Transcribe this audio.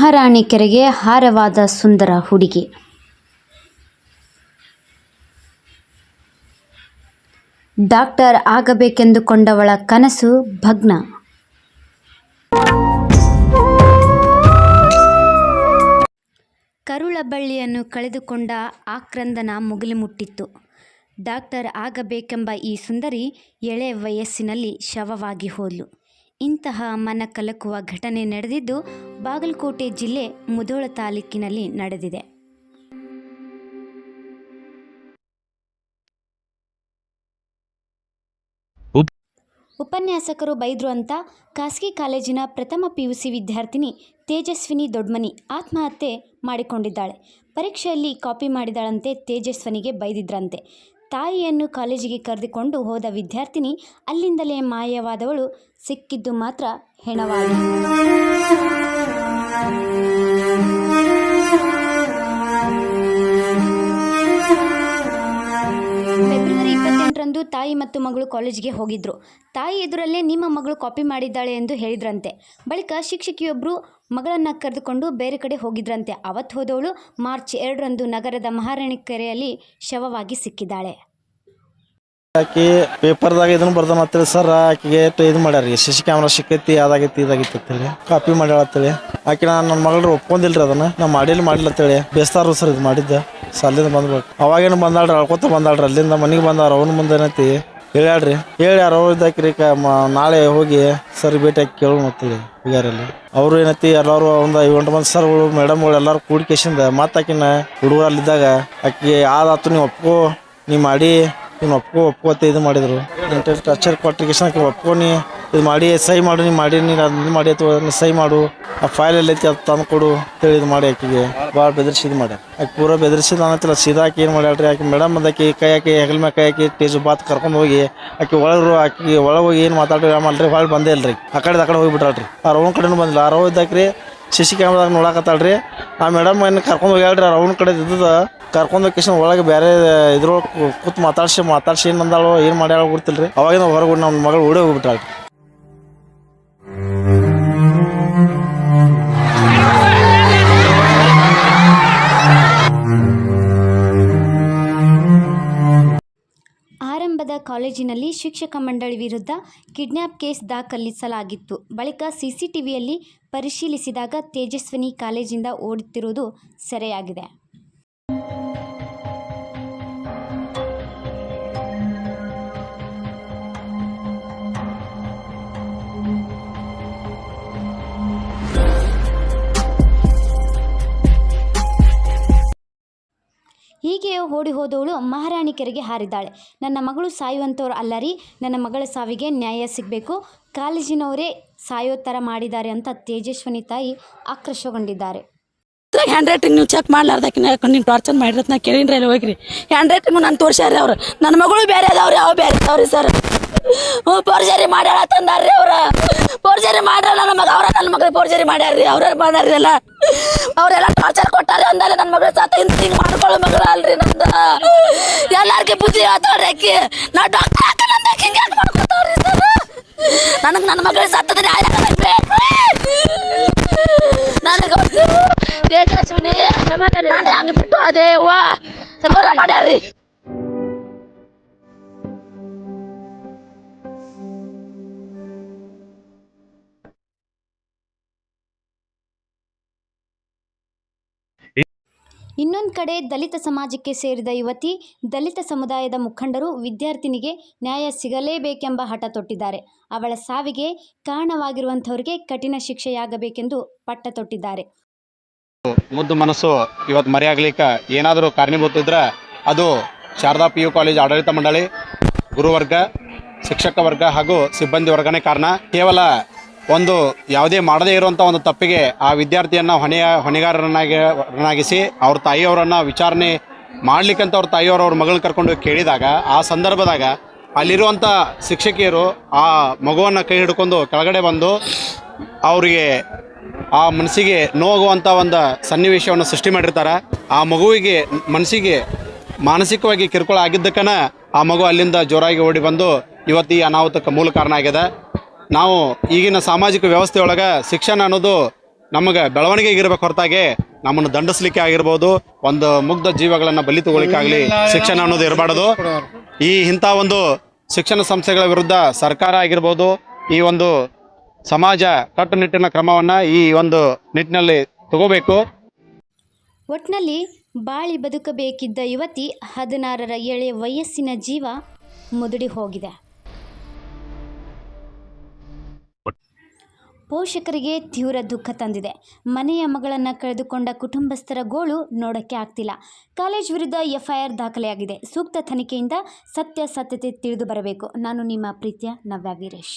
ಮಹಾರಾಣಿ ಕೆರೆಗೆ ಹಾರವಾದ ಸುಂದರ ಹುಡುಗಿ. ಡಾಕ್ಟರ್ ಆಗಬೇಕೆಂದುಕೊಂಡವಳ ಕನಸು ಭಗ್ನ. ಕರುಳ ಬಳ್ಳಿಯನ್ನು ಕಳೆದುಕೊಂಡ ಆಕ್ರಂದನ ಮುಗಿಲು ಮುಟ್ಟಿತ್ತು. ಡಾಕ್ಟರ್ ಆಗಬೇಕೆಂಬ ಈ ಸುಂದರಿ ಎಳೆ ವಯಸ್ಸಿನಲ್ಲಿ ಶವವಾಗಿ ಹೋದ್ಲು. ಇಂತಹ ಮನ ಕಲಕುವ ಘಟನೆ ನಡೆದಿದ್ದು ಬಾಗಲಕೋಟೆ ಜಿಲ್ಲೆ ಮುಧೋಳ ತಾಲೂಕಿನಲ್ಲಿ ನಡೆದಿದೆ. ಉಪನ್ಯಾಸಕರು ಬೈದ್ರು ಅಂತ ಖಾಸಗಿ ಕಾಲೇಜಿನ ಪ್ರಥಮ PUC ವಿದ್ಯಾರ್ಥಿನಿ ತೇಜಸ್ವಿನಿ ದೊಡ್ಮನಿ ಆತ್ಮಹತ್ಯೆ ಮಾಡಿಕೊಂಡಿದ್ದಾಳೆ. ಪರೀಕ್ಷೆಯಲ್ಲಿ ಕಾಪಿ ಮಾಡಿದಳಂತೆ ತೇಜಸ್ವಿನಿಗೆ ಬೈದಿದ್ರಂತೆ. ತಾಯಿಯನ್ನು ಕಾಲೇಜಿಗೆ ಕರೆದುಕೊಂಡು ಹೋದ ವಿದ್ಯಾರ್ಥಿನಿ ಅಲ್ಲಿಂದಲೇ ಮಾಯವಾದವಳು ಸಿಕ್ಕಿದ್ದು ಮಾತ್ರ ಹೆಣವಾಗಿ. ಫೆಬ್ರವರಿ 28ರಂದು ತಾಯಿ ಮತ್ತು ಮಗಳು ಕಾಲೇಜಿಗೆ ಹೋಗಿದ್ರು. ತಾಯಿ ಎದುರಲ್ಲೇ ನಿಮ್ಮ ಮಗಳು ಕಾಪಿ ಮಾಡಿದ್ದಾಳೆ ಎಂದು ಹೇಳಿದ್ರಂತೆ. ಬಳಿಕ ಶಿಕ್ಷಕಿಯೊಬ್ಬರು ಮಗಳನ್ನು ಕರೆದುಕೊಂಡು ಬೇರೆ ಕಡೆ ಹೋಗಿದ್ರಂತೆ. ಅವತ್ತು ಹೋದವಳು ಮಾರ್ಚ್ 2ರಂದು ನಗರದ ಮಹಾರಾಣಿ ಕೆರೆಯಲ್ಲಿ ಶವವಾಗಿ ಸಿಕ್ಕಿದ್ದಾಳೆ. ಆಕಿ ಪೇಪರ್ದಾಗ ಇದನ್ನು ಬರ್ದಾನ ಅಂತೇಳಿ ಸರ್ ಆಕಿಗೆ ಇದು ಮಾಡ್ಯಾರ CC ಕ್ಯಾಮ್ರಾ ಸಿಕ್ಕೈತಿ ಅದಾಗೈತಿ ಇದಾಗೈತಿ ಅಂತೇಳಿ ಕಾಪಿ ಮಾಡ್ಯಾಳ ಅಂತೇಳಿ ಆಕಿ ನನ್ನ ಮಗಳು ಒಪ್ಕೊಂಡಿಲ್ರಿ ಅದನ್ನ ನಾ ಮಾಡಿಲ್ಲ ಅಂತೇಳಿ ಬೇಸ್ತಾರ ಸರ್ ಇದು ಮಾಡಿದ್ದೆ ಅಲ್ಲಿಂದ ಬಂದ್ಬೇಕು. ಅವಾಗೇನು ಬಂದಾಳ್ರಿ ಅಳ್ಕೊತ ಬಂದಾಳ್ರಿ ಅಲ್ಲಿಂದ ಮನೆಗೆ ಬಂದಾರ ಅವನ ಮುಂದೆ ಏನೈತಿ ಹೇಳ್ಯಾರ ಅವ್ರು ಇದ್ದಾಕ್ರಿ ನಾಳೆ ಹೋಗಿ ಸರ್ ಭೇಟಿ ಹಾಕಿ ಕೇಳು ಮತ್ತೀವಿ ಬಿಗಾರಲ್ಲಿ ಅವರು ಏನೈತಿ ಎಲ್ಲರೂ ಒಂದು 8 ಮಂದಿ ಸರ್ಗಳು ಮೇಡಮ್ಗಳು ಎಲ್ಲರೂ ಕೂಡಿಕೇಶಿಂದ ಮತ್ತೆ ಆಕಿನ ಹುಡುಗರು ಅಲ್ಲಿದ್ದಾಗ ಆಕಿ ಆದಾತು ನೀವು ಒಪ್ಕೋ ನೀ ಮಾಡಿ ನೀನು ಒಪ್ಕೋತ ಇದು ಮಾಡಿದ್ರು ಟಚರ್ ಕೊಟ್ಟಿಗೇಶನ್ ಆಕಿ ಒಪ್ಕೊ ಇದು ಮಾಡಿ ಸಹಿ ಮಾಡು ನೀ ಮಾಡಿ ನೀನು ಅದು ಮಾಡಿ ಅಥವಾ ನೀ ಸಹಿ ಮಾಡು ಆ ಫೈಲ್ ಎಲ್ಲೈತಿ ಅದು ತಂದು ಕೊಡು ಅಂತೇಳಿ ಇದು ಮಾಡಿ ಆಕಿಗೆ ಭಾಳ ಬೆದರ್ಸಿದ್ ಮಾಡ್ಯಾರ. ಆಕೆ ಪೂರ ಬೆದರ್ಸಿದ್ ಅನ್ನತ್ತಿಲ್ಲ ಸೀದಾ ಆಕಿ ಏನು ಮಾಡ್ಯಾಳ್ರಿ ಆಕಿ ಮೇಡಮ್ ಬಂದಾಕಿ ಕೈ ಹಾಕಿ ಹೆಗಲ ಮ್ಯಾಗ ಕೈ ಹಾಕಿ ಟೇಜು ಬಾತ್ ಕರ್ಕೊಂಡು ಹೋಗಿ ಆಕಿ ಆಕಿ ಒಳಗೆ ಹೋಗಿ ಏನು ಮಾತಾಡ್ರಿ ಆಮಲ್ರಿ ಹೊಳ್ಳಿ ಬಂದೇ ಇಲ್ರಿ ಆ ಕಡೆ ಹೋಗಿಬಿಟ್ಟಾಳ್ರಿ. ಆ ರೌನ್ ಕಡೆನೂ ಬಂದಿಲ್ಲ. ಆ ರವ್ ಇದ್ದಾಕ್ರಿ CC ಕ್ಯಾಮ್ರಾದಾಗ ನೋಡಾಕತ್ತಾಳ್ರಿ. ಆ ಮೇಡಮ್ ಏನು ಕರ್ಕೊಂಡು ಹೋಗ್ಯಾಳ್ರಿ ಆ ರೌನ್ ಕಡೆ ಇದ್ದದ ಕರ್ಕೊಂಡು ಹೋಗಿ ಒಳಗೆ ಬೇರೆ ಇದ್ರೊಳಗೆ ಕೂತ್ ಮಾತಾಡ್ಸಿ ಏನು ಅಂದಾಳು ಏನು ಮಾಡ್ಯಾಳ ಗೊತ್ತಿಲ್ರಿ. ಅವಾಗಿಂದ ಹೊರಗೆ ನಮ್ಮ ಮಗಳು ಓಡೇ ಹೋಗ್ಬಿಟ್ಟಾಳ್ರಿ. ಆರಂಭದ ಕಾಲೇಜಿನಲ್ಲಿ ಶಿಕ್ಷಕ ಮಂಡಳಿ ವಿರುದ್ಧ ಕಿಡ್ನ್ಯಾಪ್ ಕೇಸ್ ದಾಖಲಿಸಲಾಗಿತ್ತು. ಬಳಿಕ CCTVಯಲ್ಲಿ ಪರಿಶೀಲಿಸಿದಾಗ ತೇಜಸ್ವಿನಿ ಕಾಲೇಜಿಂದ ಓಡುತ್ತಿರುವುದು ಸೆರೆಯಾಗಿದೆ. ಹೀಗೆ ಓಡಿ ಹೋದವಳು ಮಹಾರಾಣಿ ಕೆರೆಗೆ ಹಾರಿದ್ದಾಳೆ. ನನ್ನ ಮಗಳು ಸಾಯುವಂಥವ್ರು ಅಲ್ಲರಿ, ನನ್ನ ಮಗಳ ಸಾವಿಗೆ ನ್ಯಾಯ ಸಿಗಬೇಕು, ಕಾಲೇಜಿನವರೇ ಸಾಯೋ ಥರ ಮಾಡಿದ್ದಾರೆ ಅಂತ ತೇಜಸ್ವಿನಿ ತಾಯಿ ಆಕ್ರೋಶಗೊಂಡಿದ್ದಾರೆ. ಹ್ಯಾಂಡ್ ರೈಟಿಂಗ್ ನೀವು ಚೆಕ್ ಮಾಡ್ಲಾರ್ದಕ್ಕೆ ನೀವು ಟಾರ್ಚರ್ ಮಾಡಿರತ್ ನಾ ಕೇಳಿನ್ರಿ ಅಲ್ಲಿ ಹೋಗ್ರಿ. ಹ್ಯಾಂಡ್ ರೈಟಿಂಗು ನಾನು ತೋರ್ಸ್ಯಾರ ಅವ್ರು. ನನ್ನ ಮಗಳು ಬೇರೆ ಅದಾವ್ರಿ, ಅವು ಬೇರೆ ಅದಾವ್ರಿ ಸರ್. ಫೋರ್ಜರಿ ಮಾಡ್ಯಾಳ ತಂದಾರ್ರಿ ಅವ್ರ. ಫೋರ್ಜರಿ ಮಾಡ್ರ ನನ್ನ ಮಗಳು ಫೋರ್ಜರಿ ಮಾಡ್ಯಾರ್ರಿ. ಅವ್ರ ಮಾಡ್ಯಾರ್ರಿ ಎಲ್ಲ. ಅವರೆಲ್ಲ ಟಾರ್ಚರ್ ಕೊಟ್ಟಾರೆ ಅಂದಾರೆ ನನ್ನ ಮಗಳು ಸಾತ ಹಿಂಗೆ ಮಾಡ್ಕೊಳ್ಳೋ ಮಗಳು ಅಲ್ರಿ ನಂದ. ಎಲ್ಲಾರ್ಗೆ ಬುದ್ಧಿ ಹೇಳ್ತಾವ್ರಿ ಆಕಿ. ನಾ ಡಾಕ್ಟರ್ ಹಾಕಂದ ಹಿಂಗೆ ಯಾಕೆ ಮಾಡ್ಕೊತಾವ್ರಿ ಸರ್. ನನಗೆ ನನ್ನ ಮಗಳು ಸತ್ತದ ನ್ಯಾಯ ಬೇಕು. ನನಗೆ ತೇಜಸ್ವಿನಿ ಹಂಗೆ ಬಿಟ್ಟು ಅದೇ ಹೂವ ಮಾಡ್ಯಾರ್ರಿ. ಇನ್ನೊಂದು ಕಡೆ ದಲಿತ ಸಮಾಜಕ್ಕೆ ಸೇರಿದ ಯುವತಿ, ದಲಿತ ಸಮುದಾಯದ ಮುಖಂಡರು ವಿದ್ಯಾರ್ಥಿನಿಗೆ ನ್ಯಾಯ ಸಿಗಲೇಬೇಕೆಂಬ ಹಠ ತೊಟ್ಟಿದ್ದಾರೆ. ಅವಳ ಸಾವಿಗೆ ಕಾರಣವಾಗಿರುವಂಥವರಿಗೆ ಕಠಿಣ ಶಿಕ್ಷೆಯಾಗಬೇಕೆಂದು ಪಟ್ಟ ತೊಟ್ಟಿದ್ದಾರೆ. ಮುದ್ದು ಮನಸ್ಸು ಇವತ್ತು ಮರೆಯಾಗ್ಲಿಕ್ಕೆ ಏನಾದರೂ ಕಾರಣೀಭೂತ ಇದ್ರೆ ಅದು ಶಾರದಾ PU ಕಾಲೇಜ್ ಆಡಳಿತ ಮಂಡಳಿ, ಗುರುವರ್ಗ, ಶಿಕ್ಷಕ ವರ್ಗ ಹಾಗೂ ಸಿಬ್ಬಂದಿ ವರ್ಗನೇ ಕಾರಣ. ಕೇವಲ ಒಂದು ಯಾವುದೇ ಮಾಡದೇ ಇರುವಂಥ ಒಂದು ತಪ್ಪಿಗೆ ಆ ವಿದ್ಯಾರ್ಥಿಯನ್ನು ಹೊಣೆಗಾರರನ್ನಾಗಿಸಿ ಅವ್ರ ತಾಯಿಯವರನ್ನು ವಿಚಾರಣೆ ಮಾಡ್ಲಿಕ್ಕಂತ ಅವ್ರ ತಾಯಿಯವರು ಅವ್ರ ಮಗಳನ್ನ ಕರ್ಕೊಂಡು ಕೇಳಿದಾಗ ಆ ಸಂದರ್ಭದಾಗ ಅಲ್ಲಿರುವಂಥ ಶಿಕ್ಷಕಿಯರು ಆ ಮಗುವನ್ನು ಕೈ ಹಿಡ್ಕೊಂಡು ಕೆಳಗಡೆ ಬಂದು ಅವರಿಗೆ ಆ ಮನಸ್ಸಿಗೆ ನೋವಾಗುವಂಥ ಒಂದು ಸನ್ನಿವೇಶವನ್ನು ಸೃಷ್ಟಿ ಮಾಡಿರ್ತಾರೆ. ಆ ಮಗುವಿಗೆ ಮನಸ್ಸಿಗೆ ಮಾನಸಿಕವಾಗಿ ಕಿರುಕುಳ ಆಗಿದ್ದಕ್ಕನ ಆ ಮಗು ಅಲ್ಲಿಂದ ಜೋರಾಗಿ ಓಡಿ ಬಂದು ಇವತ್ತು ಈ ಅನಾಹುತಕ್ಕೆ ಮೂಲ ಕಾರಣ ಆಗಿದೆ. ನಾವು ಈಗಿನ ಸಾಮಾಜಿಕ ವ್ಯವಸ್ಥೆಯೊಳಗೆ ಶಿಕ್ಷಣ ಅನ್ನೋದು ನಮಗೆ ಬೆಳವಣಿಗೆಗೆ ಇರಬೇಕು ಹೊರತಾಗಿ ನಮ್ಮನ್ನು ದಂಡಿಸ್ಲಿಕ್ಕೆ ಆಗಿರ್ಬೋದು, ಒಂದು ಮುಗ್ಧ ಜೀವಗಳನ್ನು ಬಲಿ ತಗೊಳ್ಳಿಕ್ಕಾಗಲಿ ಶಿಕ್ಷಣ ಅನ್ನೋದು ಇರಬಾರ್ದು. ಇಂಥ ಒಂದು ಶಿಕ್ಷಣ ಸಂಸ್ಥೆಗಳ ವಿರುದ್ಧ ಸರ್ಕಾರ ಆಗಿರ್ಬೋದು, ಈ ಒಂದು ಸಮಾಜ ಕಟ್ಟುನಿಟ್ಟಿನ ಕ್ರಮವನ್ನು ಈ ಒಂದು ನಿಟ್ಟಿನಲ್ಲಿ ತಗೋಬೇಕು. ಒಟ್ನಲ್ಲಿ ಬಾಳಿ ಬದುಕಬೇಕಿದ್ದ ಯುವತಿ 16ರ ಎಳೆಯ ವಯಸ್ಸಿನ ಜೀವ ಮುದುಡಿ ಹೋಗಿದೆ. ಪೋಷಕರಿಗೆ ತೀವ್ರ ದುಃಖ ತಂದಿದೆ. ಮನೆಯ ಮಗಳನ್ನು ಕಳೆದುಕೊಂಡ ಕುಟುಂಬಸ್ಥರ ಗೋಳು ನೋಡೋಕ್ಕೆ ಆಗ್ತಿಲ್ಲ. ಕಾಲೇಜ್ ವಿರುದ್ಧ FIR ದಾಖಲೆಯಾಗಿದೆ. ಸೂಕ್ತ ತನಿಖೆಯಿಂದ ಸತ್ಯಾಸತ್ಯತೆ ತಿಳಿದು ಬರಬೇಕು. ನಾನು ನಿಮ್ಮ ಪ್ರೀತಿಯ ನವ್ಯ ವೀರೇಶ್.